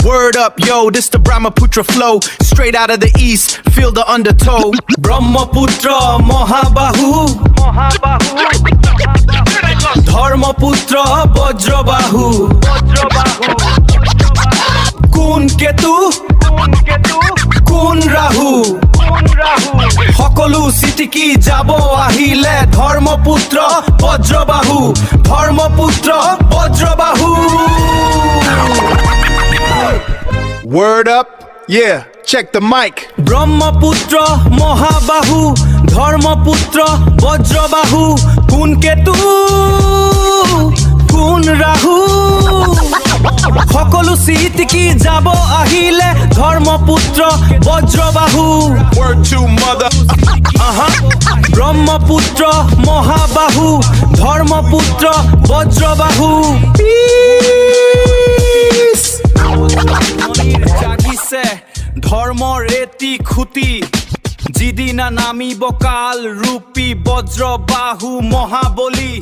Word up, yo, this the Brahmaputra flow. Straight out of the east, feel the undertow. Brahmaputra, Mahabahu. Dharmaputra, Vajrabahu. Kun Ketu, Kun Rahu. সকলো চিটিকি যাব আহিলে ধৰ্মপুত্ৰ বজ্ৰবাহু ধৰ্মপুত্ৰ বজ্ৰবাহু Word up, yeah, check the mic. Brahmaputra মহাবাহু ধৰ্মপুত্ৰ বজ্ৰবাহু কোন কেতু কোন ৰাহু সকলো চিটিকি যাব আহিলে ধৰ্মপুত্ৰ বজ্ৰবাহু Word to mother. ব্ৰহ্মপুত্ৰ মহাবাহু ধৰ্মপুত্ৰ বজ্ৰবাহু জাগিছে ধৰ্মৰ এটি খুটি যিদিনা নামিব কাল ৰূপী বজ্ৰবাহু মহাবলী